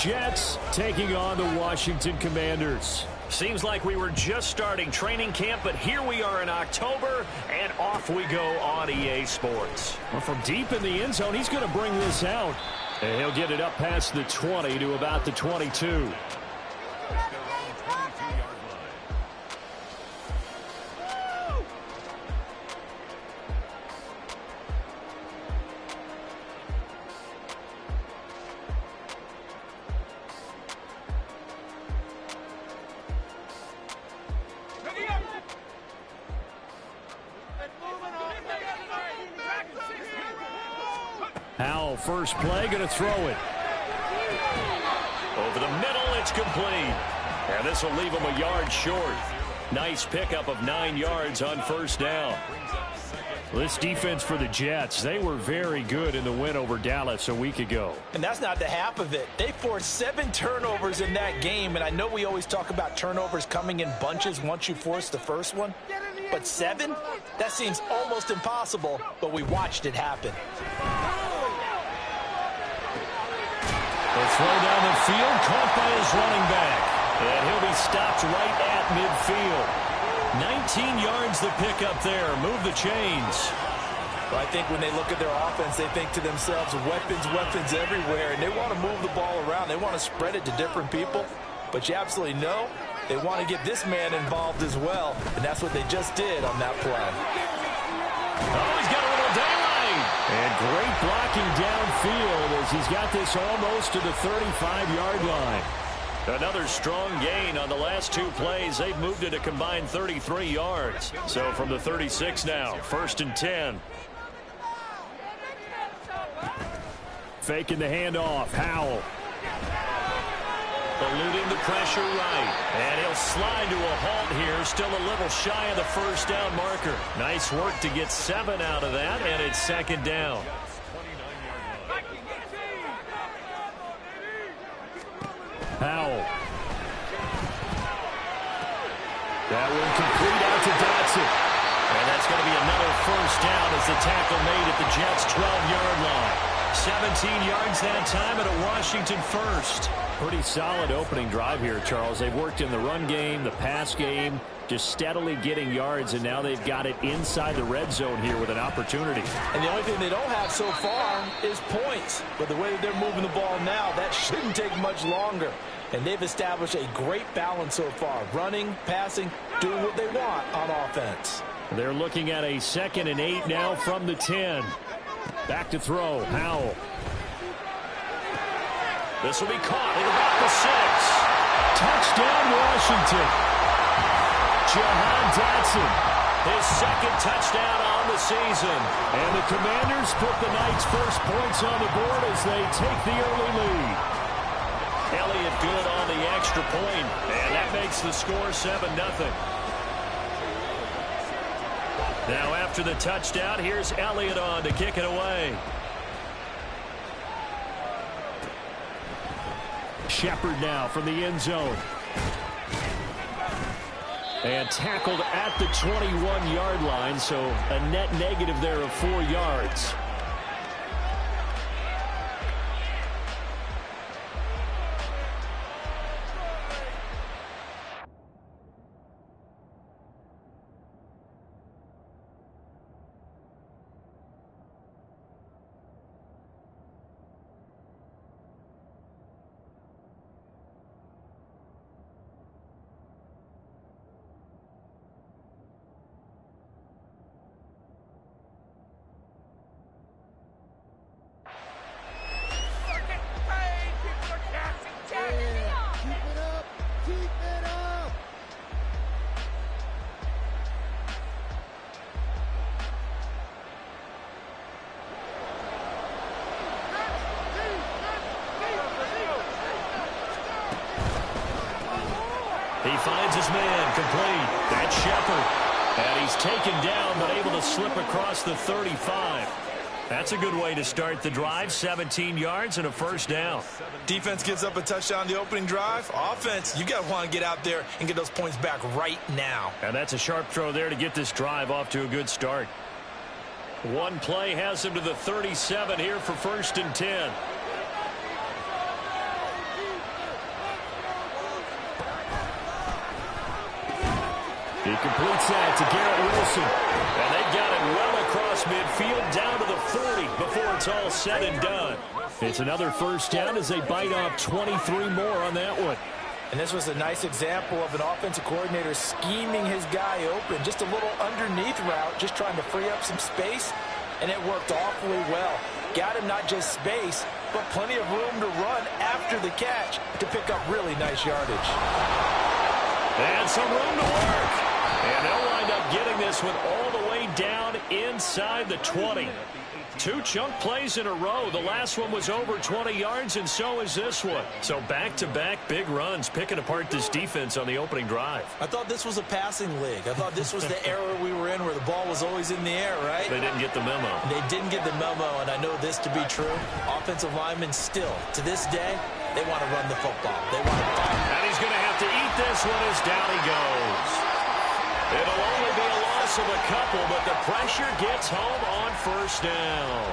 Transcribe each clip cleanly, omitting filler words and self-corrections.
Jets taking on the Washington Commanders. Seems like we were just starting training camp, but here we are in October, and off we go on EA Sports. Well, from deep in the end zone, he's going to bring this out. And he'll get it up past the 20 to about the 22. Howell, first play, going to throw it. Over the middle, it's complete. And this will leave him a yard short. Nice pickup of 9 yards on first down. This defense for the Jets, they were very good in the win over Dallas a week ago. And that's not the half of it. They forced 7 turnovers in that game, and I know we always talk about turnovers coming in bunches once you force the first one. But 7? That seems almost impossible, but we watched it happen. The throw down the field, caught by his running back. And he'll be stopped right at midfield. 19 yards the pickup there. Move the chains. Well, I think when they look at their offense, they think to themselves, weapons, weapons everywhere. And they want to move the ball around. They want to spread it to different people. But you absolutely know they want to get this man involved as well. And that's what they just did on that play. Oh, he's got a little daylight. And great blocking downfield as he's got this almost to the 35-yard line. Another strong gain on the last 2 plays. They've moved it a combined 33 yards. So from the 36 now, 1st and 10. Faking the handoff. Howell. Eluding the pressure right. And he'll slide to a halt here. Still a little shy of the first down marker. Nice work to get 7 out of that, and it's 2nd down. Howell. That one complete out to Dotson. And that's going to be another first down as the tackle made at the Jets' 12-yard line. 17 yards that time at a Washington first. Pretty solid opening drive here, Charles. They've worked in the run game, the pass game, just steadily getting yards, and now they've got it inside the red zone here with an opportunity. And the only thing they don't have so far is points. But the way that they're moving the ball now, that shouldn't take much longer. And they've established a great balance so far. Running, passing, doing what they want on offense. They're looking at a 2nd and 8 now from the 10. Back to throw. Howell. This will be caught at about the 6. Touchdown, Washington. Jahan Dotson. His 2nd touchdown on the season. And the Commanders put the Knights' first points on the board as they take the early lead. Elliott good on the extra point, and that makes the score 7-0. Now after the touchdown, here's Elliott on to kick it away. Shepard now from the end zone. And tackled at the 21-yard line, so a net negative there of 4 yards. He finds his man complete. That's Shepard. And he's taken down but able to slip across the 35. That's a good way to start the drive. 17 yards and a first down. Defense gives up a touchdown the opening drive. Offense, you got to want to get out there and get those points back right now. And that's a sharp throw there to get this drive off to a good start. One play has him to the 37 here for 1st and 10. He completes that to Garrett Wilson. And they've got it well across midfield down to the 40 before it's all said and done. It's another first down as they bite off 23 more on that one. And this was a nice example of an offensive coordinator scheming his guy open. Just a little underneath route, just trying to free up some space. And it worked awfully well. Got him not just space, but plenty of room to run after the catch to pick up really nice yardage. And some room to work. And they'll wind up getting this one all the way down inside the 20. 2 chunk plays in a row. The last one was over 20 yards, and so is this one. So back-to-back big runs, picking apart this defense on the opening drive. I thought this was a passing league. I thought this was the era we were in where the ball was always in the air, right? They didn't get the memo. They didn't get the memo, and I know this to be true. Offensive linemen still, to this day, they want to run the football. They want to fight. And he's going to have to eat this one as down he goes. It'll only be a loss of a couple, but the pressure gets home on first down.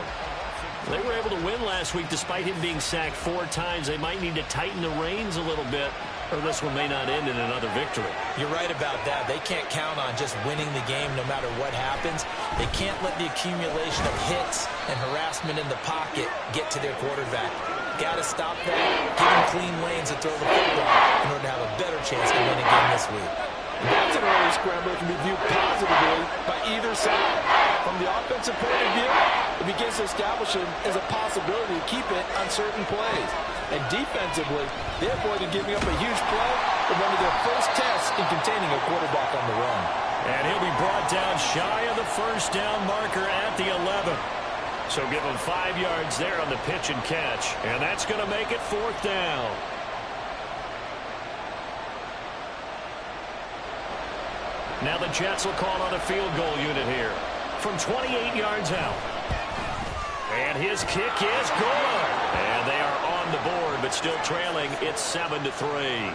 They were able to win last week despite him being sacked 4 times. They might need to tighten the reins a little bit, or this one may not end in another victory. You're right about that. They can't count on just winning the game no matter what happens. They can't let the accumulation of hits and harassment in the pocket get to their quarterback. Got to stop that, give them clean lanes to throw the football in order to have a better chance to win a game this week. That's an early scramble that can be viewed positively by either side. From the offensive point of view, it begins to establish it as a possibility to keep it on certain plays. And defensively, they avoided giving up a huge play with one of their first tests in containing a quarterback on the run. And he'll be brought down shy of the first down marker at the 11. So give him 5 yards there on the pitch and catch. And that's going to make it 4th down. Now the Jets will call on a field goal unit here from 28 yards out. And his kick is good. And they are on the board, but still trailing. It's 7-3.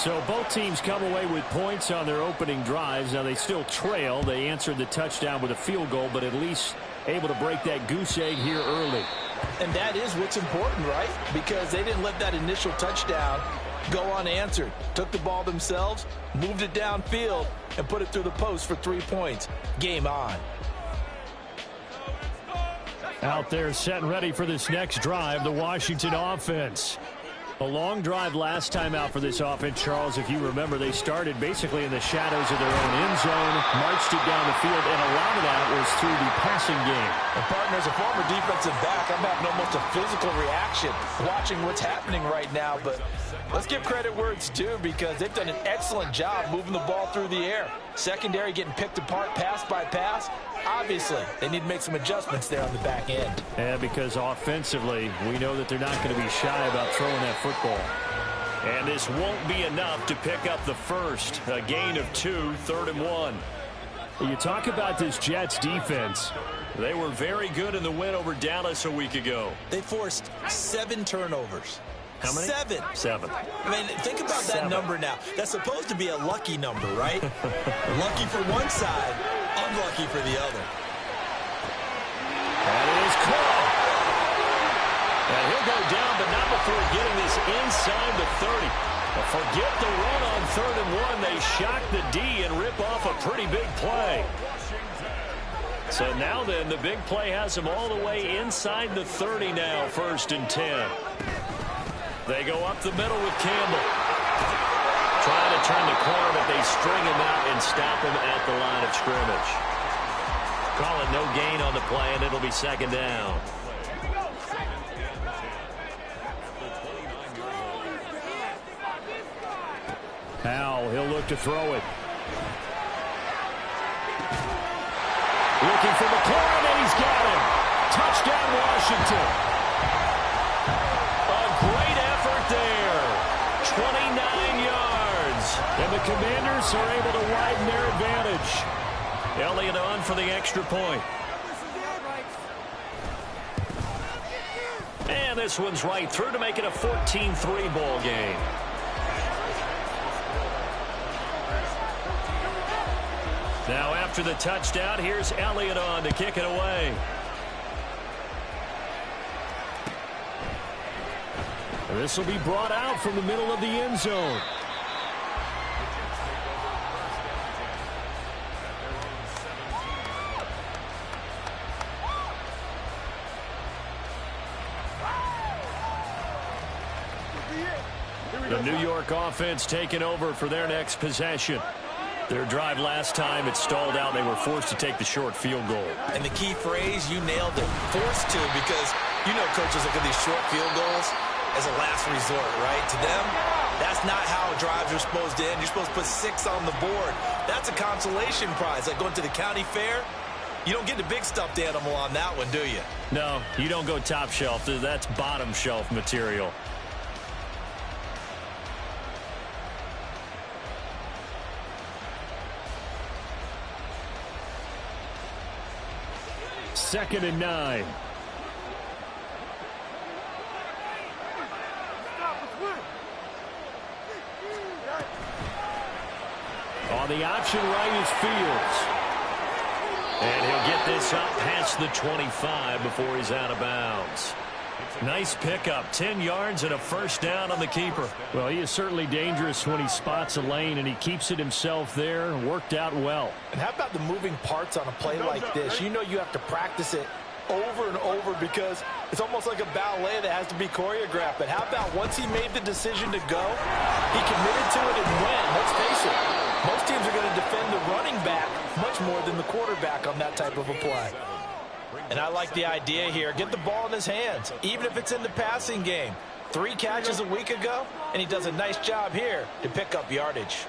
So both teams come away with points on their opening drives. Now they still trail. They answered the touchdown with a field goal, but at least able to break that goose egg here early. And that is what's important, right? Because they didn't let that initial touchdown go unanswered. Took the ball themselves, moved it downfield, and put it through the post for 3 points. Game on. Out there set and ready for this next drive, the Washington offense. A long drive last time out for this offense, Charles. If you remember, they started basically in the shadows of their own end zone, marched it down the field, and a lot of that was through the passing game. And partner, as a former defensive back, I'm having almost a physical reaction watching what's happening right now. But let's give credit where it's due, because they've done an excellent job moving the ball through the air. Secondary getting picked apart pass by pass. Obviously, they need to make some adjustments there on the back end. And because offensively, we know that they're not going to be shy about throwing that football. And this won't be enough to pick up the first. A gain of 2, 3rd and 1. You talk about this Jets defense. They were very good in the win over Dallas a week ago. They forced 7 turnovers. How many? 7. 7. I mean, think about that number now. That's supposed to be a lucky number, right? Lucky for one side, unlucky for the other. That is caught. And he'll go down, but not before getting this inside the 30. But forget the run on 3rd and 1. They shock the D and rip off a pretty big play. So now then, the big play has them all the way inside the 30 now, 1st and 10. They go up the middle with Campbell. Trying to turn the corner, but they string him out and stop him at the line of scrimmage. Call it no gain on the play, and it'll be 2nd down. Howell, he'll look to throw it. Looking for McLaurin, and he's got him. Touchdown, Washington. A great effort there. 29 yards. And the Commanders are able to widen their advantage. Elliott on for the extra point. And this one's right through to make it a 14-3 ball game. Now after the touchdown, here's Elliott on to kick it away. This will be brought out from the middle of the end zone. The New York offense taking over for their next possession. Their drive last time, it stalled out. They were forced to take the short field goal. And the key phrase, you nailed it, forced to, because you know coaches look at these short field goals as a last resort, right? To them, that's not how drives are supposed to end. You're supposed to put 6 on the board. That's a consolation prize, like going to the county fair. You don't get the big stuffed animal on that one, do you? No, you don't go top shelf. That's bottom shelf material. Second and 9. On the option right is Fields. And he'll get this up past the 25 before he's out of bounds. Nice pickup, 10 yards and a first down on the keeper. Well, he is certainly dangerous when he spots a lane, and he keeps it himself there. Worked out well. And how about the moving parts on a play like this? You know you have to practice it over and over because it's almost like a ballet that has to be choreographed. But how about once he made the decision to go, he committed to it and went. Let's face it, most teams are going to defend the running back much more than the quarterback on that type of a play. And I like the idea here. Get the ball in his hands, even if it's in the passing game. 3 catches a week ago, and he does a nice job here to pick up yardage.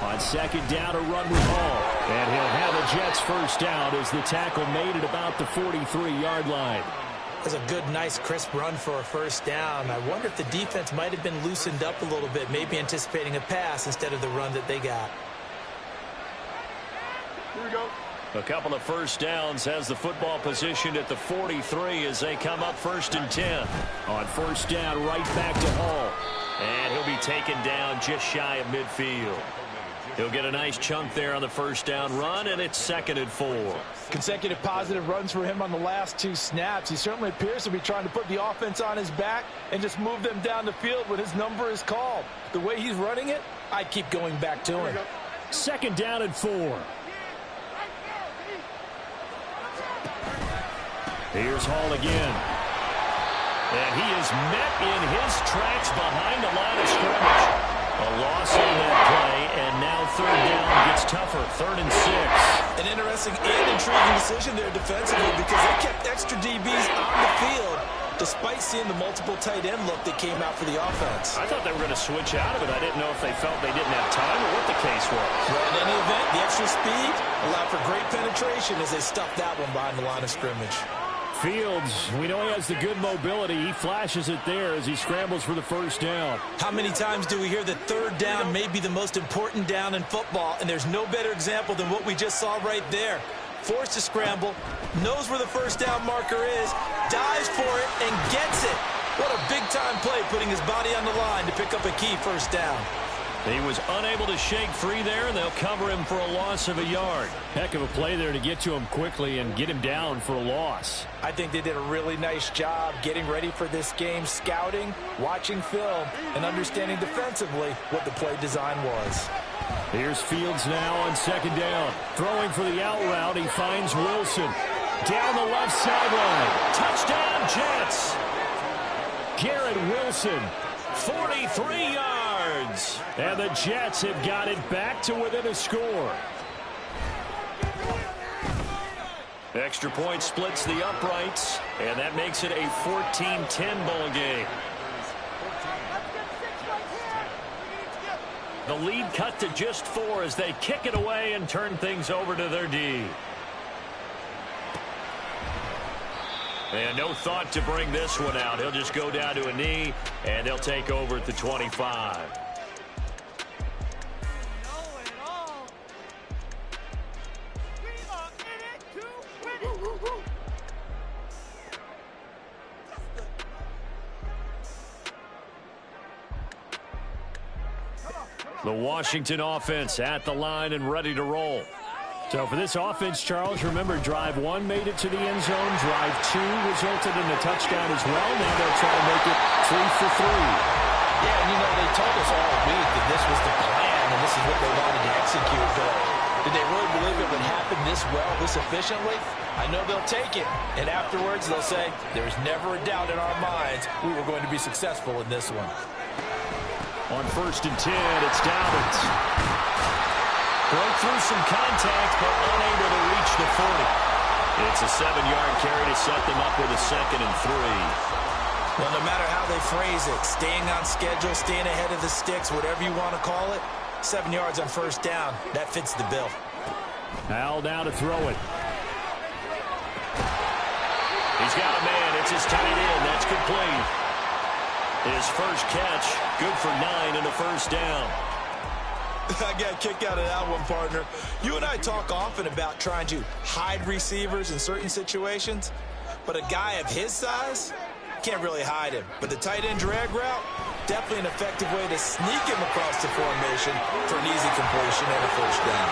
On second down, a run with Hall. And he'll have a Jets first down as the tackle made it about the 43-yard line. That's a good, nice, crisp run for a first down. I wonder if the defense might have been loosened up a little bit, maybe anticipating a pass instead of the run that they got. Here we go. A couple of first downs has the football positioned at the 43 as they come up first and 10. On first down, right back to Hall. And he'll be taken down just shy of midfield. He'll get a nice chunk there on the first down run, and it's 2nd and 4. Consecutive positive runs for him on the last 2 snaps. He certainly appears to be trying to put the offense on his back and just move them down the field when his number is called. The way he's running it, I keep going back to him. 2nd down and 4. Here's Hall again. And he is met in his tracks behind the line of scrimmage. A loss on that play, and now 3rd down gets tougher. 3rd and 6. An interesting and intriguing decision there defensively because they kept extra DBs on the field despite seeing the multiple tight end look that came out for the offense. I thought they were going to switch out of it. I didn't know if they felt they didn't have time or what the case was. Well, in any event, the extra speed allowed for great penetration as they stuffed that one behind the line of scrimmage. Fields, we know he has the good mobility. He flashes it there as he scrambles for the first down. How many times do we hear that 3rd down may be the most important down in football, and there's no better example than what we just saw right there. Forced to scramble, knows where the first down marker is, dives for it, and gets it. What a big-time play putting his body on the line to pick up a key first down. He was unable to shake free there, and they'll cover him for a loss of a yard. Heck of a play there to get to him quickly and get him down for a loss. I think they did a really nice job getting ready for this game, scouting, watching film, and understanding defensively what the play design was. Here's Fields now on 2nd down. Throwing for the out route, he finds Wilson. Down the left sideline. Touchdown, Jets. Garrett Wilson, 43 yards. And the Jets have got it back to within a score. Extra point splits the uprights, and that makes it a 14-10 ball game. The lead cut to just 4 as they kick it away and turn things over to their D. And no thought to bring this one out. He'll just go down to a knee, and they'll take over at the 25. The Washington offense at the line and ready to roll. So for this offense, Charles, remember, drive 1 made it to the end zone. Drive 2 resulted in a touchdown as well. Now they'll try to make it 3 for 3. Yeah, and you know, they told us all week that this was the plan and this is what they wanted to execute. But Did they really believe it would happen this well, this efficiently? I know they'll take it, and afterwards they'll say, there's never a doubt in our minds we were going to be successful in this one. On 1st and 10, it's Dobbins. Broke through some contact, but unable to reach the 40. It's a 7-yard carry to set them up with a 2nd and 3. Well, no matter how they phrase it, staying on schedule, staying ahead of the sticks, whatever you want to call it, 7 yards on 1st down, that fits the bill. Al now to throw it. He's got a man. It's his tight end. That's complete. His first catch, good for 9 and a 1st down. I got a kick out of that one, partner. You and I talk often about trying to hide receivers in certain situations, but a guy of his size can't really hide him. But the tight end drag route, definitely an effective way to sneak him across the formation for an easy completion and a 1st down.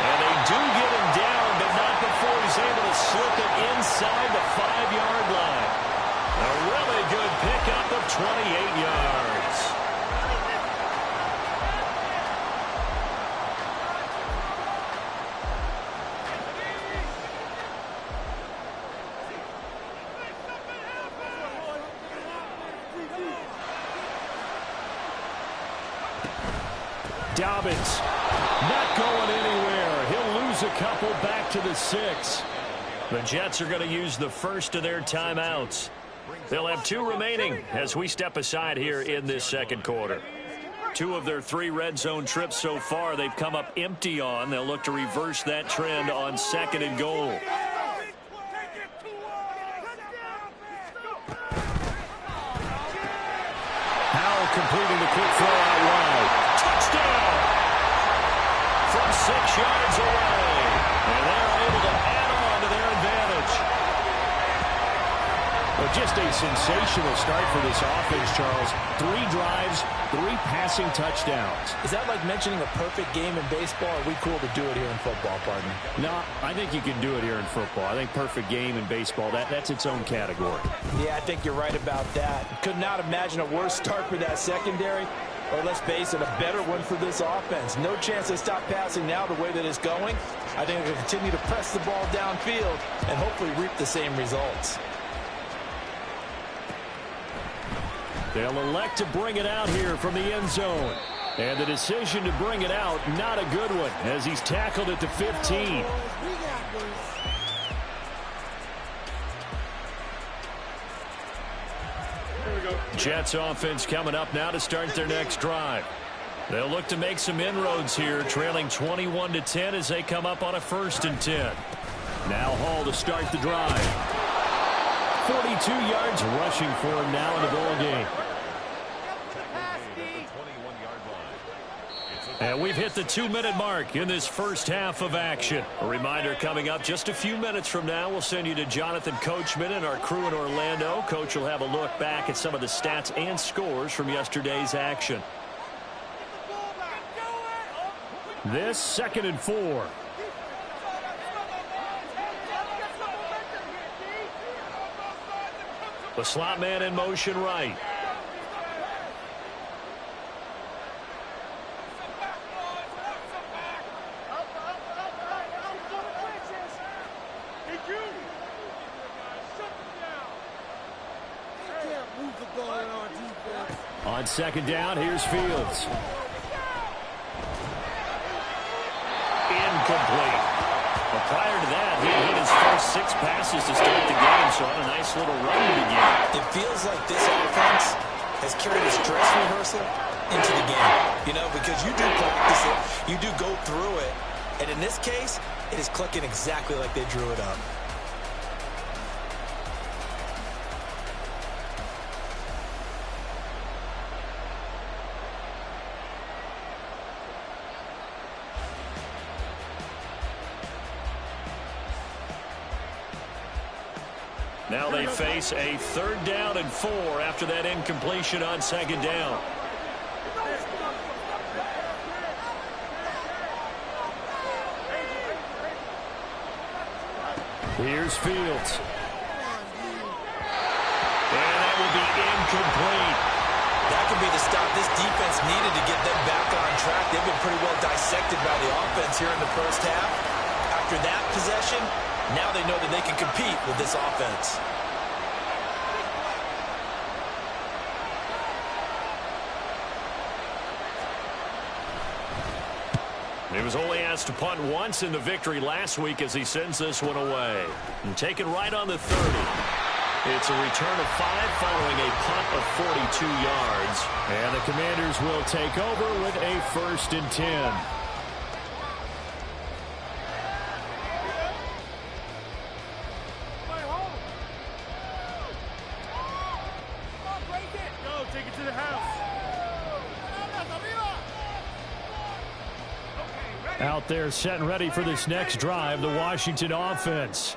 And they do get him down, but not before he's able to slip it inside the 5-yard line. A really good pickup of 28 yards. Dobbins not going anywhere. He'll lose a couple back to the 6. The Jets are going to use the first of their timeouts. They'll have 2 remaining as we step aside here in this 2nd quarter. 2 of their 3 red zone trips so far they've come up empty on. They'll look to reverse that trend on 2nd and goal. Howell completing the quick throw out wide. Touchdown! From 6 yards away. And they're able to add on to their advantage. Well, just a sensational start for this offense, Charles. 3 drives, 3 passing touchdowns. Is that like mentioning a perfect game in baseball? Or are we cool to do it here in football, partner? No, I think you can do it here in football. I think perfect game in baseball, that's its own category. Yeah, I think you're right about that. Could not imagine a worse start for that secondary. Or let's face it, a better one for this offense. No chance they stop passing now the way that it's going. I think they'll continue to press the ball downfield and hopefully reap the same results. They'll elect to bring it out here from the end zone. And the decision to bring it out, not a good one, as he's tackled at the 15. Jets offense coming up now to start their next drive. They'll look to make some inroads here, trailing 21-10 as they come up on a 1st and 10. Now Hall to start the drive. 42 yards rushing for him now in the ball game. And we've hit the 2-minute mark in this first half of action. A reminder coming up just a few minutes from now, we'll send you to Jonathan Coachman and our crew in Orlando. Coach will have a look back at some of the stats and scores from yesterday's action. This 2nd and 4. The slot man in motion right. On 2nd down, here's Fields. Incomplete. Well, prior to that, he hit his first 6 passes to start the game, so on a nice little run to begin. It feels like this offense has carried its dress rehearsal into the game. You know, because you do practice it, you do go through it, and in this case, it is clicking exactly like they drew it up. Now they face a 3rd down and 4 after that incompletion on 2nd down. Here's Fields. And that will be incomplete. That could be the stop this defense needed to get them back on track. They've been pretty well dissected by the offense here in the first half. After that possession, now they know that they can compete with this offense. He was only asked to punt once in the victory last week as he sends this one away. And taken right on the 30. It's a return of 5 following a punt of 42 yards. And the Commanders will take over with a 1st and 10. Out there set and ready for this next drive, the Washington offense.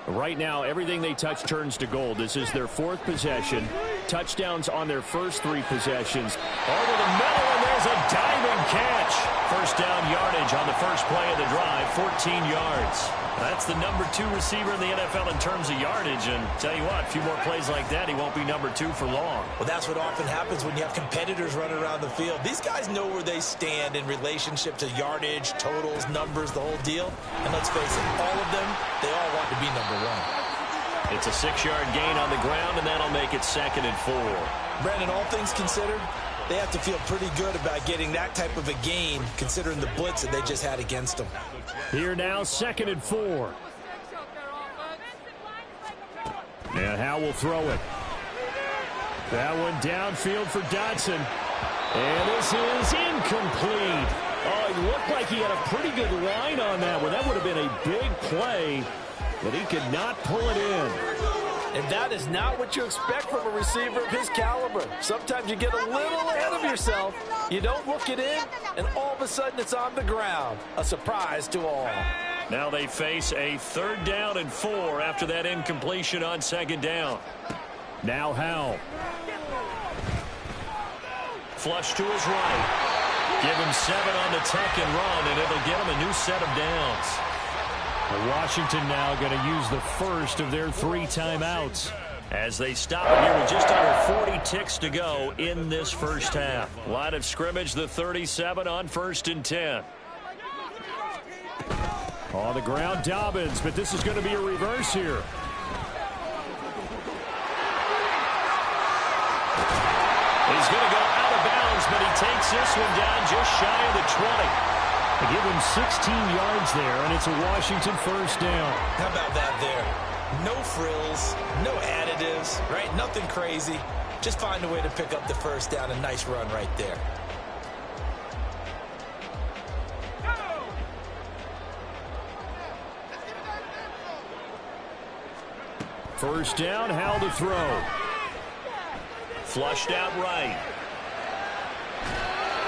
Right now, everything they touch turns to gold. This is their 4th possession. Touchdowns on their first 3 possessions. Over the middle, and there's a diving catch. First down yardage on the first play of the drive, 14 yards. That's the number 2 receiver in the NFL in terms of yardage. And tell you what, a few more plays like that, he won't be number 2 for long. Well, that's what often happens when you have competitors running around the field. These guys know where they stand in relationship to yardage, totals, numbers, the whole deal. And let's face it, all of them, they all want to be number 1. It's a 6-yard gain on the ground, and that'll make it 2nd and 4. Brandon, all things considered, they have to feel pretty good about getting that type of a gain, considering the blitz that they just had against them. Here now, 2nd and 4. And Howell will throw it. That one downfield for Dotson. And this is incomplete. Oh, it looked like he had a pretty good line on that one. That would have been a big play, but he could not pull it in. And that is not what you expect from a receiver of his caliber. Sometimes you get a little ahead of yourself. You don't look it in, and all of a sudden it's on the ground. A surprise to all. Now they face a 3rd down and 4 after that incompletion on 2nd down. Now Howell. Flush to his right. Give him 7 on the tuck and run, and it'll get him a new set of downs. Washington now going to use the first of their 3 timeouts as they stop it here with just under 40 ticks to go in this first half. Line of scrimmage, the 37 on 1st and 10. On the ground, Dobbins, but this is going to be a reverse here. He's going to go out of bounds, but he takes this one down just shy of the 20. They give him 16 yards there, and it's a Washington 1st down. How about that there? No frills, no additives, right? Nothing crazy. Just find a way to pick up the 1st down. A nice run right there. First down, Howell to throw. Flushed out right.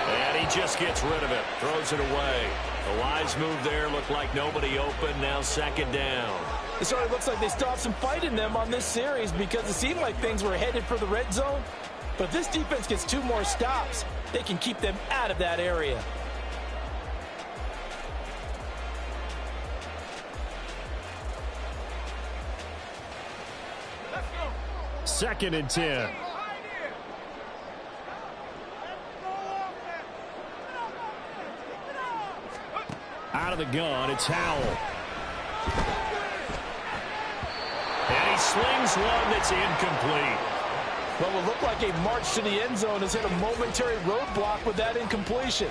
And he just gets rid of it. Throws it away. The wise move there. Looked like nobody open. Now 2nd down. It sort of looks like they still have some fight in them on this series because it seemed like things were headed for the red zone. But this defense gets 2 more stops. They can keep them out of that area. Second and 10. Out of the gun, it's Howell. And he slings one that's incomplete. What will look like a march to the end zone has hit a momentary roadblock with that incompletion.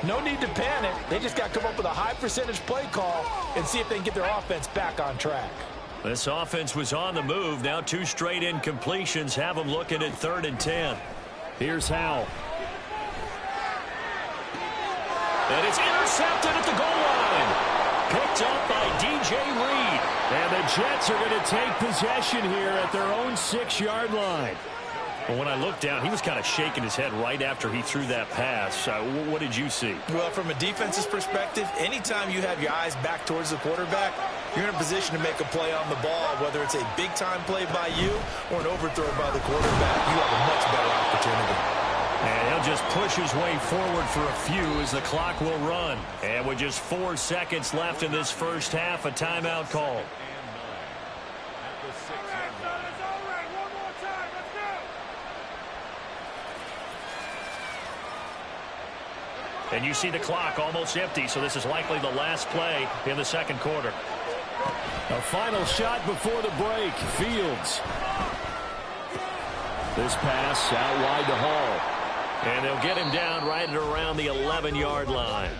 No need to panic. They just got to come up with a high percentage play call and see if they can get their offense back on track. This offense was on the move. Now 2 straight incompletions have them looking at 3rd and 10. Here's Howell. And it's intercepted at the goal line. Picked up by DJ Reed. And the Jets are going to take possession here at their own 6-yard line. Well, when I looked down, he was kind of shaking his head right after he threw that pass. What did you see? Well, from a defense's perspective, anytime you have your eyes back towards the quarterback, you're in a position to make a play on the ball, whether it's a big-time play by you or an overthrow by the quarterback. You have a much better opportunity. And he'll just push his way forward for a few as the clock will run. And with just 4 seconds left in this first half, a timeout call. And you see the clock almost empty, so this is likely the last play in the second quarter. A final shot before the break. Fields. This pass out wide to Hall. And they'll get him down right at around the 11-yard line.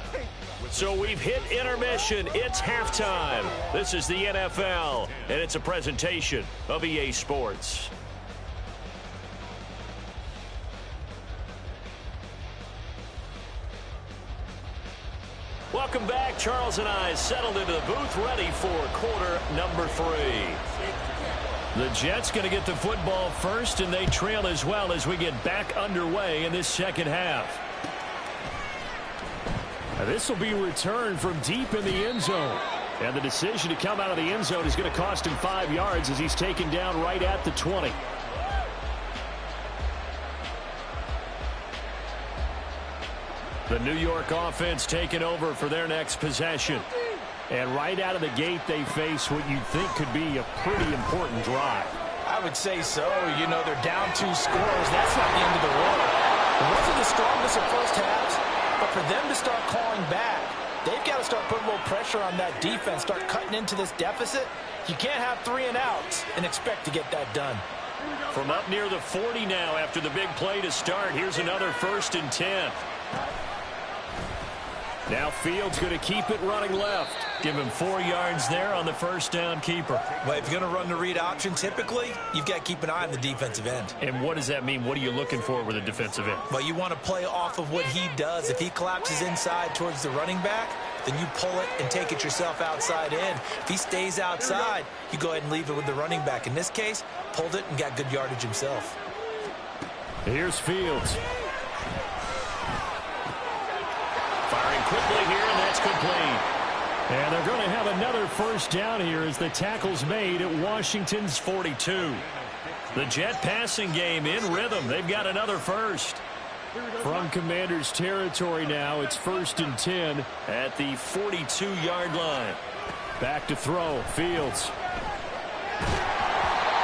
So we've hit intermission. It's halftime. This is the NFL, and it's a presentation of EA Sports. Welcome back. Charles and I settled into the booth, ready for quarter number 3. The Jets going to get the football first, and they trail as well as we get back underway in this second half. Now, this will be returned from deep in the end zone. And the decision to come out of the end zone is going to cost him 5 yards as he's taken down right at the 20. The New York offense taking over for their next possession. And right out of the gate, they face what you think could be a pretty important drive. I would say so. You know, they're down 2 scores. That's not the end of the world. It wasn't the strongest of first halves, but for them to start calling back, they've got to start putting a little pressure on that defense, start cutting into this deficit. You can't have 3 and outs and expect to get that done. From up near the 40 now after the big play to start, here's another 1st and 10. Now Fields going to keep it running left. Give him 4 yards there on the first down keeper. Well, if you're going to run the read option, typically, you've got to keep an eye on the defensive end. And what does that mean? What are you looking for with a defensive end? Well, you want to play off of what he does. If he collapses inside towards the running back, then you pull it and take it yourself outside in. If he stays outside, you go ahead and leave it with the running back. In this case, pulled it and got good yardage himself. Here's Fields. Firing quickly here, and that's complete. And they're going to have another first down here as the tackle's made at Washington's 42. The Jet passing game in rhythm. They've got another first. From Commanders territory now, it's 1st and 10 at the 42-yard line. Back to throw, Fields.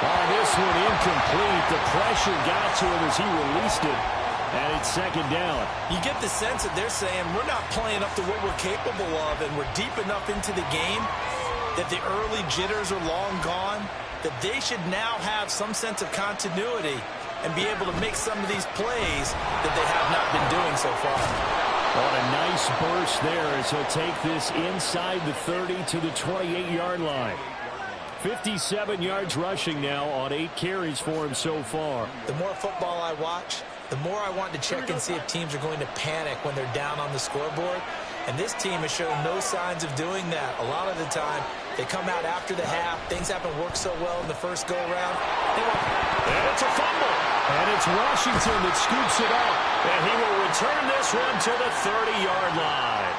Oh, this one incomplete. The pressure got to him as he released it. And it's second down. You get the sense that they're saying we're not playing up to what we're capable of, and we're deep enough into the game that the early jitters are long gone, that they should now have some sense of continuity and be able to make some of these plays that they have not been doing so far. On a nice burst there as he'll take this inside the 30 to the 28-yard line. 57 yards rushing now on 8 carries for him so far. The more football I watch, the more I want to check and see if teams are going to panic when they're down on the scoreboard. And this team has shown no signs of doing that. A lot of the time, they come out after the half. Things haven't worked so well in the first go-around. And it's a fumble. And it's Washington that scoops it up. And he will return this one to the 30-yard line.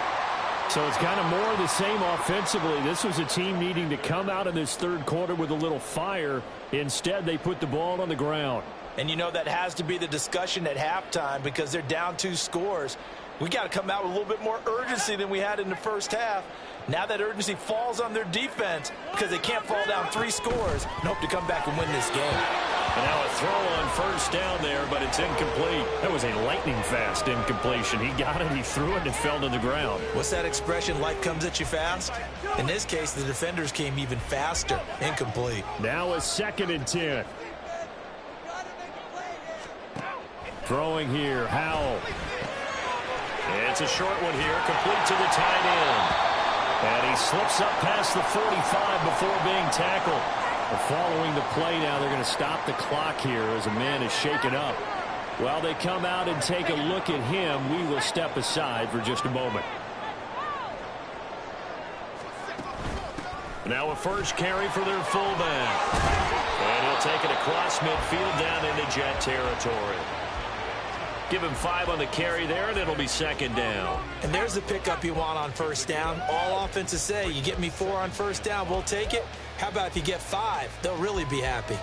So it's kind of more of the same offensively. This was a team needing to come out in this third quarter with a little fire. Instead, they put the ball on the ground. And you know that has to be the discussion at halftime because they're down 2 scores. We got to come out with a little bit more urgency than we had in the first half. Now that urgency falls on their defense because they can't fall down 3 scores and hope to come back and win this game. And now a throw on first down there, but it's incomplete. That was a lightning-fast incompletion. He got it, he threw it, and it fell to the ground. What's that expression, life comes at you fast? In this case, the defenders came even faster. Incomplete. Now a 2nd and 10. Throwing here, Howell. It's a short one here, complete to the tight end. And he slips up past the 45 before being tackled. Following the play now, they're going to stop the clock here as a man is shaken up. While they come out and take a look at him, we will step aside for just a moment. Now a first carry for their fullback. And he'll take it across midfield down into Jet territory. Give him 5 on the carry there, and it'll be second down. And there's the pickup you want on first down. All offenses say, you get me 4 on first down, we'll take it. How about if you get 5? They'll really be happy.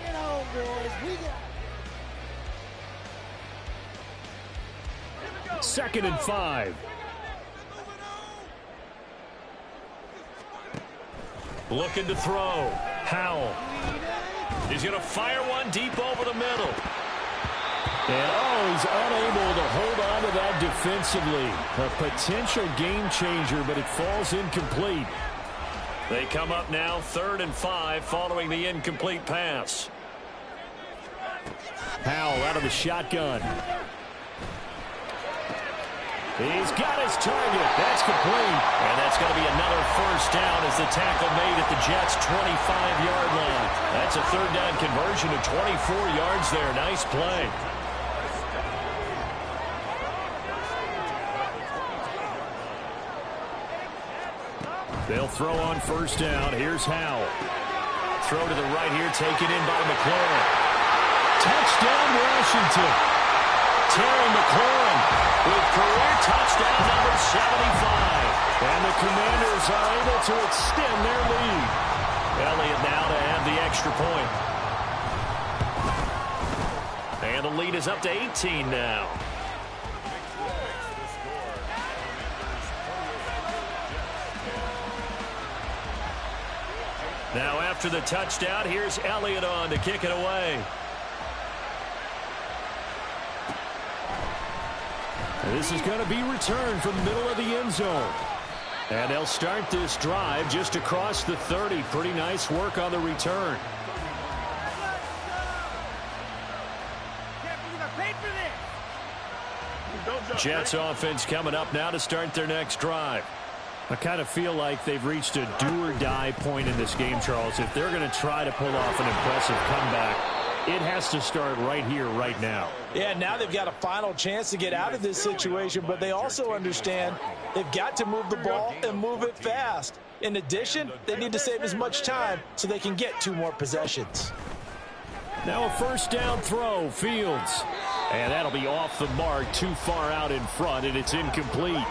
Get on, boys. We got 2nd and 5. Looking to throw. Howell. He's going to fire one deep over the middle. And, he's unable to hold on to that defensively. A potential game changer, but it falls incomplete. They come up now 3rd and 5 following the incomplete pass. Howell out of the shotgun. He's got his target. That's complete. And that's going to be another first down as the tackle made at the Jets' 25-yard line. That's a 3rd down conversion to 24 yards there. Nice play. They'll throw on first down. Here's Howell. Throw to the right here, taken in by McLaurin. Touchdown, Washington. Terry McLaurin with career touchdown number 75. And the Commanders are able to extend their lead. Elliott now to have the extra point. And the lead is up to 18 now. Now after the touchdown, here's Elliott on to kick it away. This is going to be returned from the middle of the end zone. And they'll start this drive just across the 30. Pretty nice work on the return. Jets offense coming up now to start their next drive. I kind of feel like they've reached a do-or-die point in this game, Charles. If they're going to try to pull off an impressive comeback, it has to start right here, right now. Yeah, now they've got a final chance to get out of this situation, but they also understand they've got to move the ball and move it fast. In addition, they need to save as much time so they can get 2 more possessions. Now a first down throw, Fields. And that'll be off the mark, too far out in front, and it's incomplete.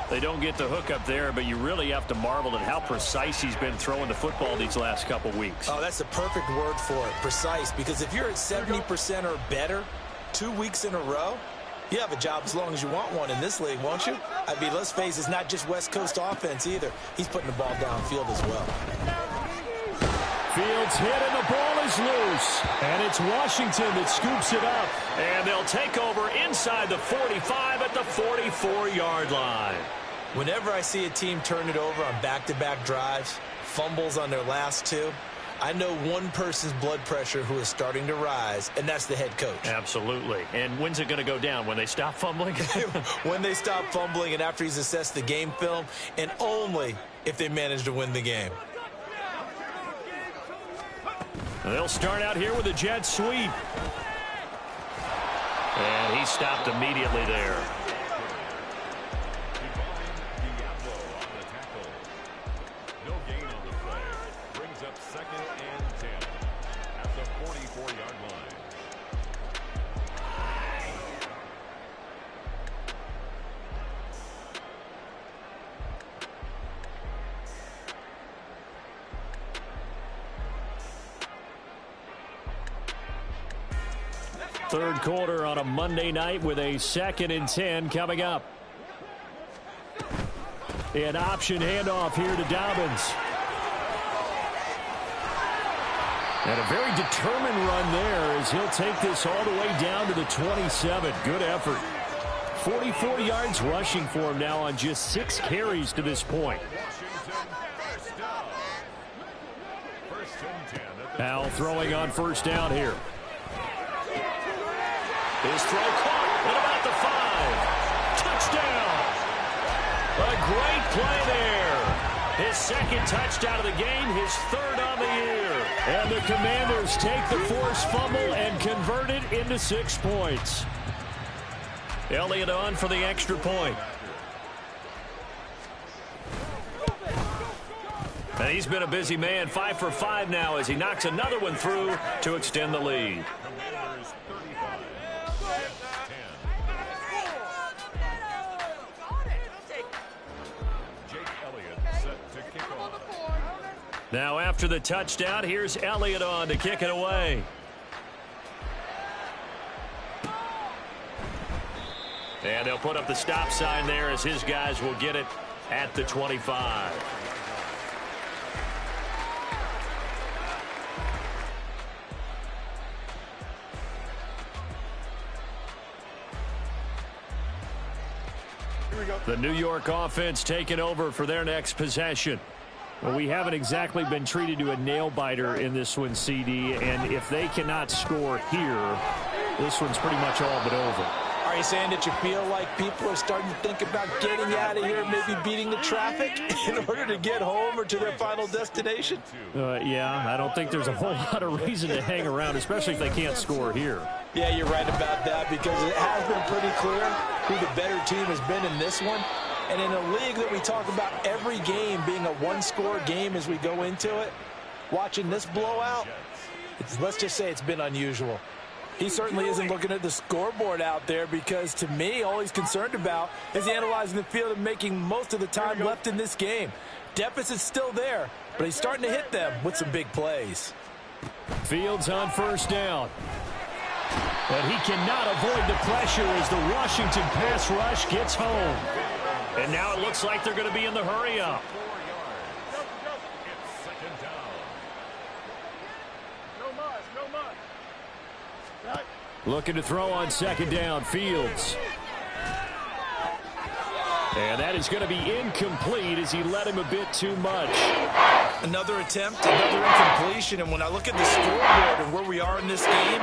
They don't get the hook up there, but you really have to marvel at how precise he's been throwing the football these last couple weeks. Oh, that's the perfect word for it, precise, because if you're at 70% or better 2 weeks in a row, you have a job as long as you want one in this league, won't you? I mean, let's face it, it's not just West Coast offense either. He's putting the ball downfield as well. Fields hit and the ball is loose. And it's Washington that scoops it up. And they'll take over inside the 45 at the 44-yard line. Whenever I see a team turn it over on back-to-back drives, fumbles on their last 2, I know one person's blood pressure who is starting to rise, and that's the head coach. Absolutely. And when's it going to go down? When they stop fumbling? When they stop fumbling and after he's assessed the game film, and only if they manage to win the game. They'll start out here with a jet sweep. And he stopped immediately there. No gain on the play. Brings up 2nd and 10 at the 44-yard line. Third quarter on a Monday night with a 2nd and 10 coming up. An option handoff here to Dobbins. And a very determined run there as he'll take this all the way down to the 27. Good effort. 44 yards rushing for him now on just 6 carries to this point. Now throwing on first down here. His throw caught at about the 5. Touchdown. A great play there. His 2nd touchdown of the game, his 3rd on the year. And the Commanders take the forced fumble and convert it into 6 points. Elliott on for the extra point. And he's been a busy man, 5 for 5 now as he knocks another one through to extend the lead. Now after the touchdown, here's Elliott on to kick it away. And they'll put up the stop sign there as his guys will get it at the 25. The New York offense taking over for their next possession. Well, we haven't exactly been treated to a nail-biter in this one, CD, and if they cannot score here, this one's pretty much all but over. Are you saying that you feel like people are starting to think about getting out of here, maybe beating the traffic in order to get home or to their final destination? Yeah, I don't think there's a whole lot of reason to hang around, especially if they can't score here. Yeah, you're right about that, because it has been pretty clear who the better team has been in this one. And in a league that we talk about every game being a one-score game as we go into it, watching this blowout, let's just say it's been unusual. He certainly isn't looking at the scoreboard out there, because to me, all he's concerned about is analyzing the field and making most of the time left in this game. Deficit's still there, but he's starting to hit them with some big plays. Fields on first down. But he cannot avoid the pressure as the Washington pass rush gets home. And now it looks like they're going to be in the hurry-up. Looking to throw on second down, Fields. And that is going to be incomplete as he led him a bit too much. Another attempt, another incompletion, and when I look at the scoreboard and where we are in this game,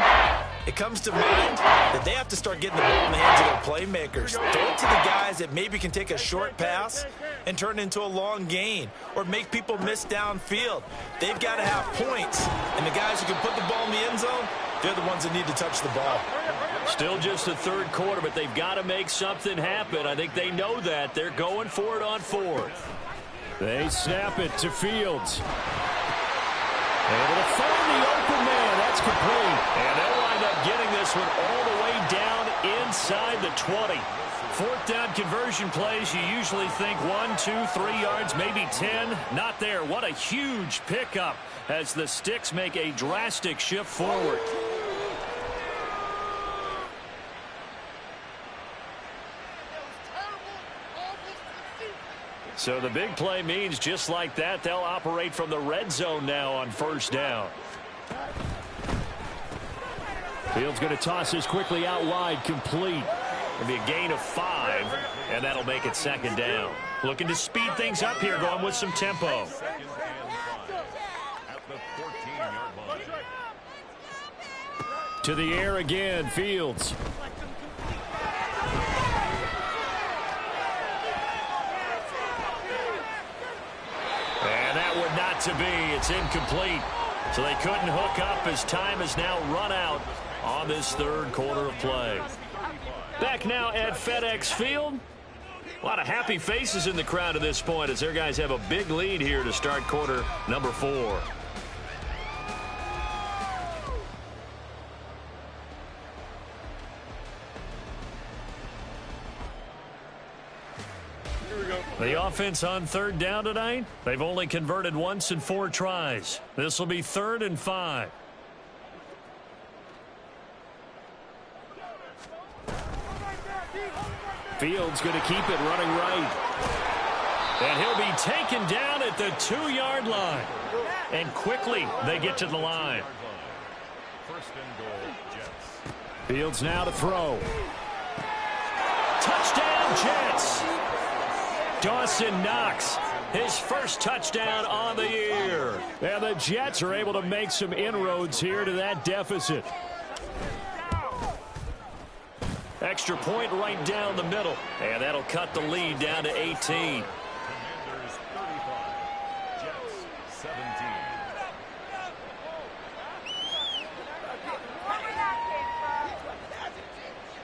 it comes to mind that they have to start getting the ball in the hands of their playmakers. Throw it to the guys that maybe can take a short pass and turn it into a long gain or make people miss downfield. They've got to have points, and the guys who can put the ball in the end zone, they're the ones that need to touch the ball. Still just the third quarter, but they've got to make something happen. I think they know that. They're going for it on fourth. They snap it to Fields. Able to find the open man. That's complete. And they'll wind up getting this one all the way down inside the 20. Fourth down conversion plays, you usually think 1, 2, 3 yards, maybe 10. Not there. What a huge pickup as the Sticks make a drastic shift forward. So the big play means just like that, they'll operate from the red zone now on first down. Fields going to toss this quickly out wide, complete. It'll be a gain of 5, and that'll make it second down. Looking to speed things up here, going with some tempo. To the air again, Fields. And that would not to be. It's incomplete. So they couldn't hook up as time has now run out on this third quarter of play. Back now at FedEx Field. A lot of happy faces in the crowd at this point as their guys have a big lead here to start quarter number 4. The offense on third down tonight, they've only converted once in 4 tries. This will be 3rd and 5. Fields going to keep it running right. And he'll be taken down at the 2-yard line. And quickly they get to the line. Fields now to throw. Touchdown, Jets. Dawson Knox, his first touchdown on the year. And the Jets are able to make some inroads here to that deficit. Extra point right down the middle. And that'll cut the lead down to 18. Commanders 35, Jets 17.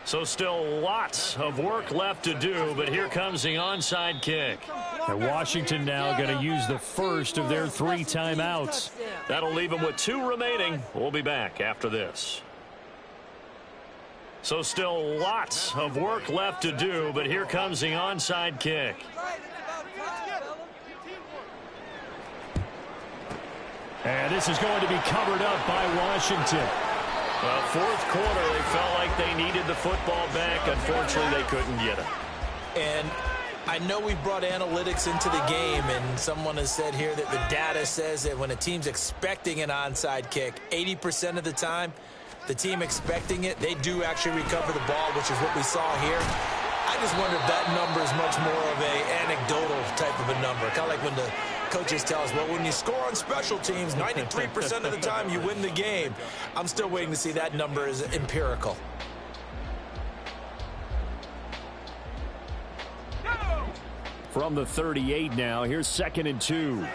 So still lots of work left to do, but here comes the onside kick. And Washington now going to use the first of their 3 timeouts. That'll leave them with 2 remaining. We'll be back after this. So still lots of work left to do, but here comes the onside kick. And this is going to be covered up by Washington. Well, fourth quarter, they felt like they needed the football back. Unfortunately, they couldn't get it. And I know we've brought analytics into the game, and someone has said here that the data says that when a team's expecting an onside kick, 80% of the time, the team expecting it, they do actually recover the ball, which is what we saw here. I just wonder if that number is much more of a anecdotal type of a number. Kind of like when the coaches tell us, well, when you score on special teams, 93% of the time you win the game. I'm still waiting to see that number is empirical. From the 38 now, here's 2nd and 2.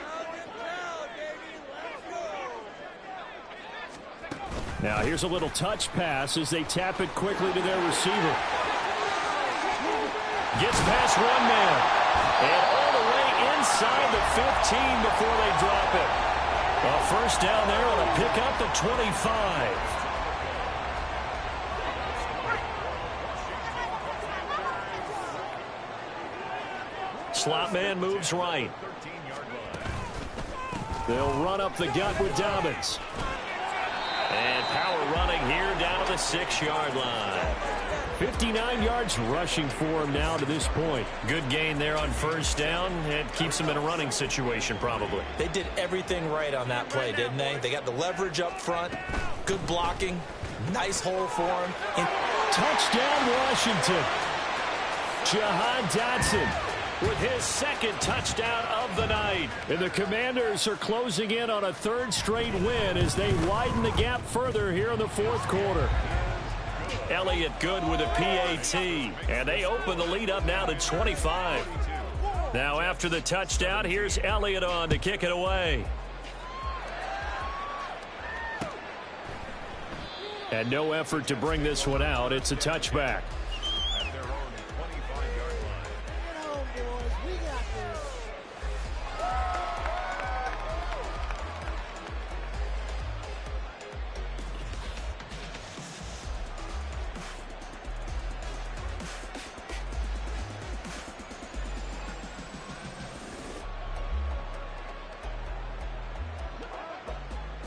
Now here's a little touch pass as they tap it quickly to their receiver. Gets past one man. And all the way inside the 15 before they drop it. A first down there on a pickup at 25. Slot man moves right. They'll run up the gut with Dobbins. And power running here down to the 6-yard line. 59 yards rushing for him now to this point. Good gain there on first down. It keeps him in a running situation probably. They did everything right on that play, didn't they? They got the leverage up front, good blocking, nice hole for him. Touchdown Washington. Jahan Dotson with his 2nd touchdown of the night. And the Commanders are closing in on a 3rd straight win as they widen the gap further here in the 4th quarter. Elliott good with a PAT. And they open the lead up now to 25. Now after the touchdown, here's Elliott on to kick it away. And no effort to bring this one out. It's a touchback.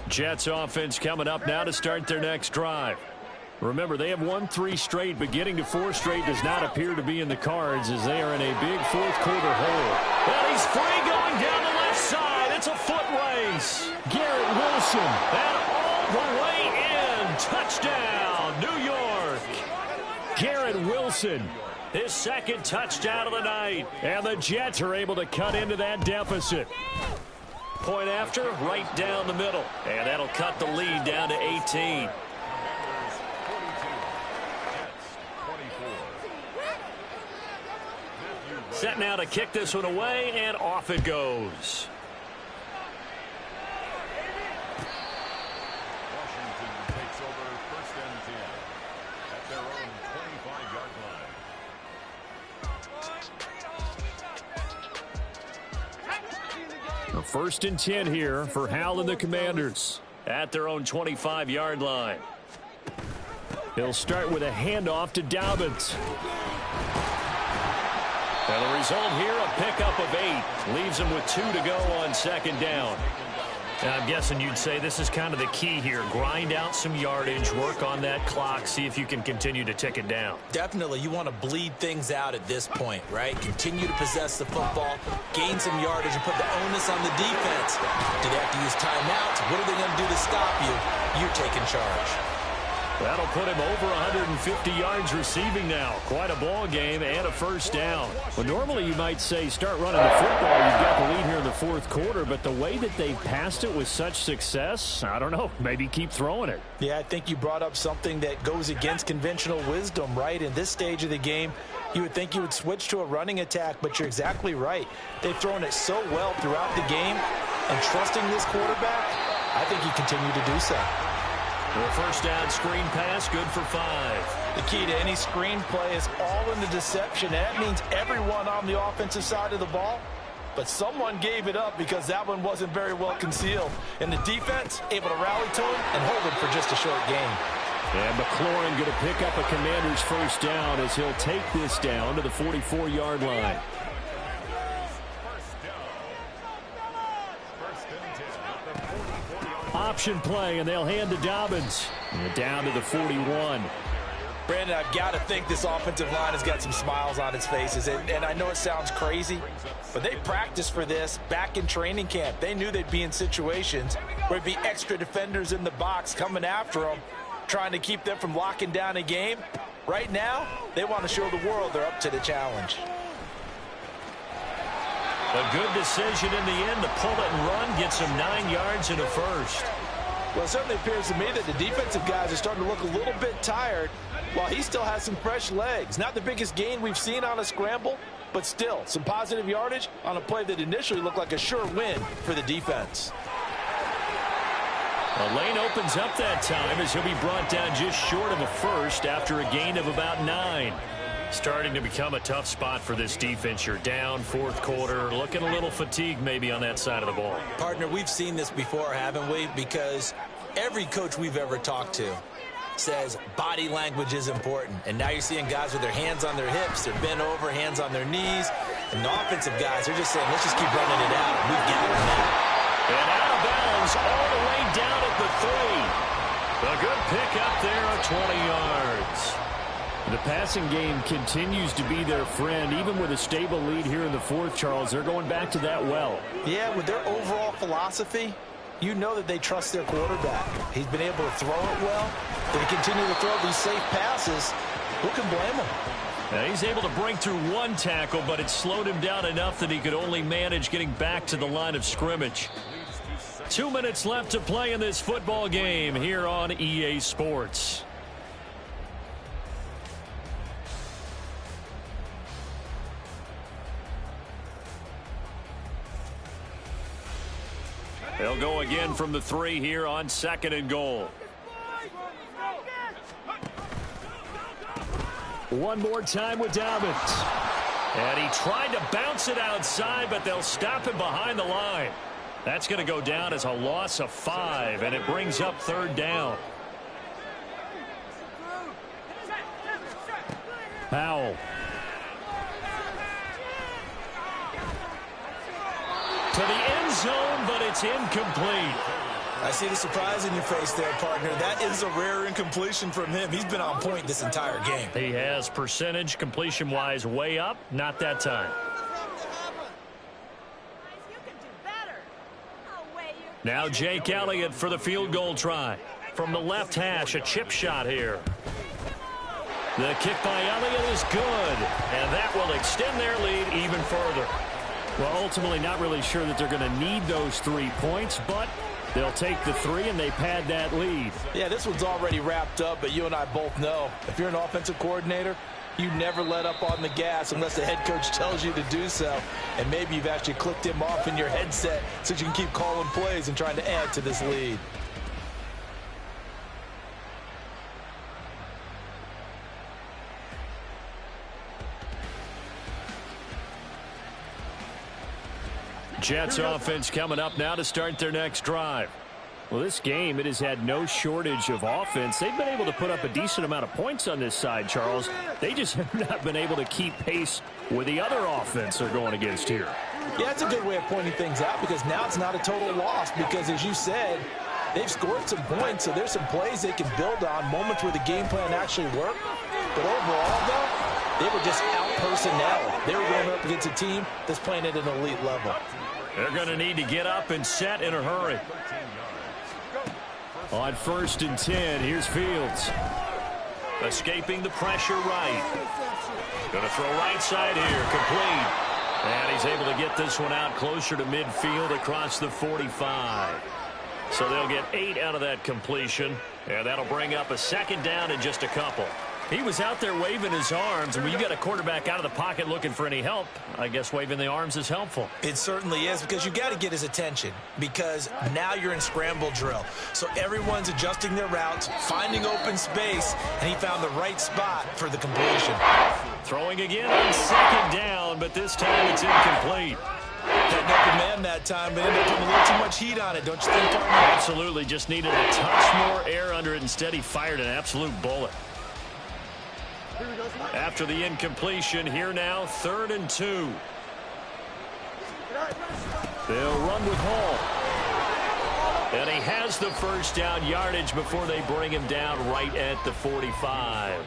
Jets offense coming up now to start their next drive. Remember, they have won 3 straight, but getting to 4 straight does not appear to be in the cards as they are in a big 4th quarter hole. And he's free going down the left side. It's a foot race. Garrett Wilson. And all the way in. Touchdown, New York. Garrett Wilson, his 2nd touchdown of the night. And the Jets are able to cut into that deficit. Point after, right down the middle. And that'll cut the lead down to 18. Set now to kick this one away, and off it goes. Washington takes over 1st and 10 at their own 25-yard line. A 1st and 10 here for Hal and the Commanders at their own 25-yard line. He'll start with a handoff to Dobbins. And the result here, a pickup of 8. Leaves him with 2 to go on 2nd down. And I'm guessing you'd say this is kind of the key here. Grind out some yardage, work on that clock, see if you can continue to tick it down. Definitely, you want to bleed things out at this point, right? Continue to possess the football, gain some yardage, and put the onus on the defense. Do they have to use timeouts? What are they going to do to stop you? You're taking charge. That'll put him over 150 yards receiving now. Quite a ball game and a first down. Well, normally you might say start running the football. You've got the lead here in the 4th quarter, but the way that they've passed it with such success, I don't know, maybe keep throwing it. Yeah, I think you brought up something that goes against conventional wisdom, right? In this stage of the game, you would think you would switch to a running attack, but you're exactly right. They've thrown it so well throughout the game, and trusting this quarterback, I think you continue to do so. The first down screen pass, good for 5. The key to any screen play is all in the deception. And that means everyone on the offensive side of the ball. But someone gave it up because that one wasn't very well concealed. And the defense able to rally to him and hold him for just a short gain. And McLaurin going to pick up a Commander's first down as he'll take this down to the 44-yard line. Option play, and they'll hand to Dobbins. And down to the 41. Brandon, I've got to think this offensive line has got some smiles on its faces. And I know it sounds crazy, but they practiced for this back in training camp. They knew they'd be in situations where there'd be extra defenders in the box coming after them, trying to keep them from locking down a game. Right now, they want to show the world they're up to the challenge. A good decision in the end to pull it and run, gets him 9 yards and a first. Well, it certainly appears to me that the defensive guys are starting to look a little bit tired while he still has some fresh legs. Not the biggest gain we've seen on a scramble, but still some positive yardage on a play that initially looked like a sure win for the defense. A lane opens up that time as he'll be brought down just short of a first after a gain of about 9. Starting to become a tough spot for this defense. You're down fourth quarter, looking a little fatigued maybe on that side of the ball. Partner, we've seen this before, haven't we? Because every coach we've ever talked to says body language is important. And now you're seeing guys with their hands on their hips, they're bent over, hands on their knees. And the offensive guys are just saying, let's just keep running it out. We've got it now. And out of bounds all the way down at the 3. A good pick up there of 20 yards. The passing game continues to be their friend. Even with a stable lead here in the fourth, Charles, they're going back to that well. Yeah, with their overall philosophy, you know that they trust their quarterback. He's been able to throw it well. They continue to throw these safe passes. Who can blame him? Now he's able to break through one tackle, but it slowed him down enough that he could only manage getting back to the line of scrimmage. 2 minutes left to play in this football game here on EA Sports. They'll go again from the 3 here on 2nd and goal. One more time with Dobbins. And he tried to bounce it outside, but they'll stop him behind the line. That's going to go down as a loss of 5, and it brings up 3rd down. Powell. To the end zone, but it's incomplete. I see the surprise in your face there, partner. That is a rare incompletion from him. He's been on point this entire game. He has percentage completion-wise way up. Not that time. Now Jake Elliott for the field goal try. From the left hash, a chip shot here. The kick by Elliott is good, and that will extend their lead even further. Well, ultimately not really sure that they're going to need those 3 points, but they'll take the 3 and they pad that lead. Yeah, this one's already wrapped up, but you and I both know if you're an offensive coordinator, you never let up on the gas unless the head coach tells you to do so. And maybe you've actually clicked him off in your headset so you can keep calling plays and trying to add to this lead. Jets offense coming up now to start their next drive. Well, this game, it has had no shortage of offense. They've been able to put up a decent amount of points on this side, Charles. They just have not been able to keep pace with the other offense they're going against here. Yeah, it's a good way of pointing things out because now it's not a total loss because, as you said, they've scored some points, so there's some plays they can build on, moments where the game plan actually worked. But overall, though, they were just out-personnel. They were going up against a team that's playing at an elite level. They're going to need to get up and set in a hurry. On 1st and 10, here's Fields. Escaping the pressure right. Going to throw right side here, complete. And he's able to get this one out closer to midfield across the 45. So they'll get 8 out of that completion. And that'll bring up a 2nd down in just a couple. He was out there waving his arms, and when you got a quarterback out of the pocket looking for any help, I guess waving the arms is helpful. It certainly is, because you got to get his attention, because now you're in scramble drill. So everyone's adjusting their routes, finding open space, and he found the right spot for the completion. Throwing again on 2nd down, but this time it's incomplete. Got no command that time, but ended up putting a little too much heat on it, don't you think, partner? Absolutely, just needed a touch more air under it. Instead, he fired an absolute bullet. After the incompletion, here now, 3rd and 2. They'll run with Hall. And he has the 1st down yardage before they bring him down right at the 45.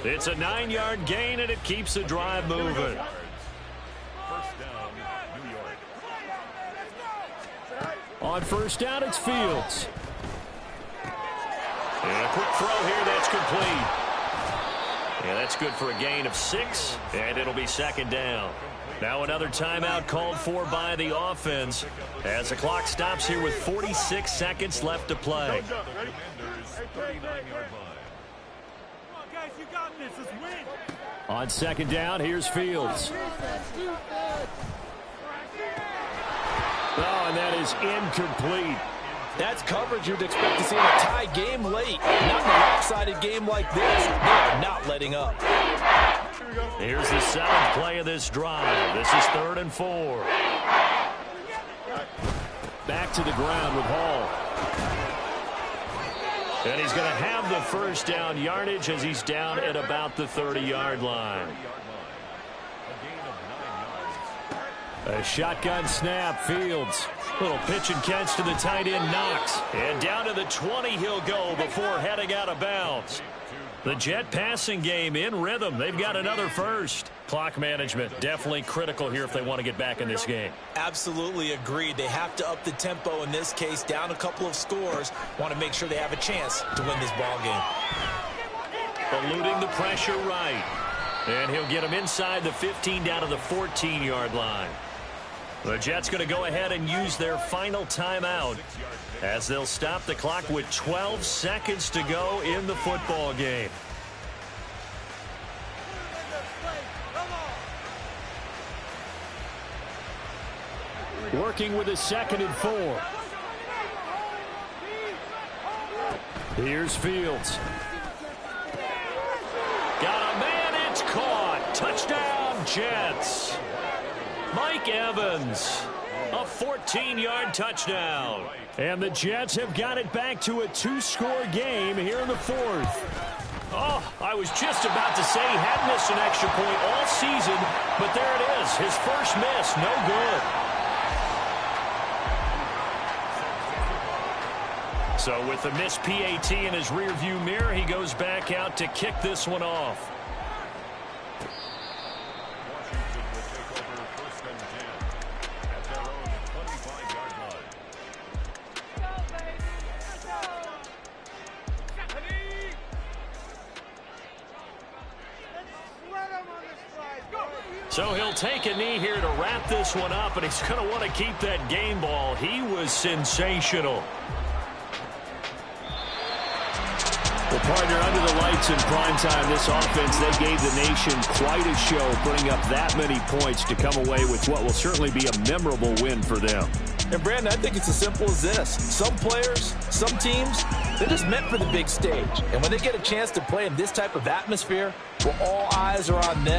It's a 9-yard gain, and it keeps the drive moving. On 1st down, it's Fields. And a quick throw here, that's complete. Yeah, that's good for a gain of 6, and it'll be second down. Now another timeout called for by the offense as the clock stops here with 46 seconds left to play. On second down, here's Fields. Oh, and that is incomplete. That's coverage you'd expect to see in a tie game late. Not in a lopsided game like this. They are not letting up. Here's the 7th play of this drive. This is 3rd and 4. Back to the ground with Hall. And he's going to have the first down yardage as he's down at about the 30-yard line. A shotgun snap, Fields. Little pitch and catch to the tight end, Knox. And down to the 20 he'll go before heading out of bounds. The Jet passing game in rhythm. They've got another first. Clock management definitely critical here if they want to get back in this game. Absolutely agreed. They have to up the tempo in this case. Down a couple of scores. Want to make sure they have a chance to win this ball game. Eluding the pressure right. And he'll get him inside the 15 down to the 14-yard line. The Jets going to go ahead and use their final timeout as they'll stop the clock with 12 seconds to go in the football game. Working with a 2nd and 4. Here's Fields. Got a man, it's caught. Touchdown, Jets. Mike Evans, a 14-yard touchdown. And the Jets have got it back to a 2-score game here in the 4th. Oh, I was just about to say he hadn't missed an extra point all season, but there it is, his first miss, no good. So with the missed PAT in his rearview mirror, he goes back out to kick this one off. So he'll take a knee here to wrap this one up, and he's going to want to keep that game ball. He was sensational. Well, partner, under the lights in primetime, this offense, they gave the nation quite a show, putting up that many points to come away with what will certainly be a memorable win for them. And, Brandon, I think it's as simple as this. Some players, some teams, they're just meant for the big stage. And when they get a chance to play in this type of atmosphere, where all eyes are on them,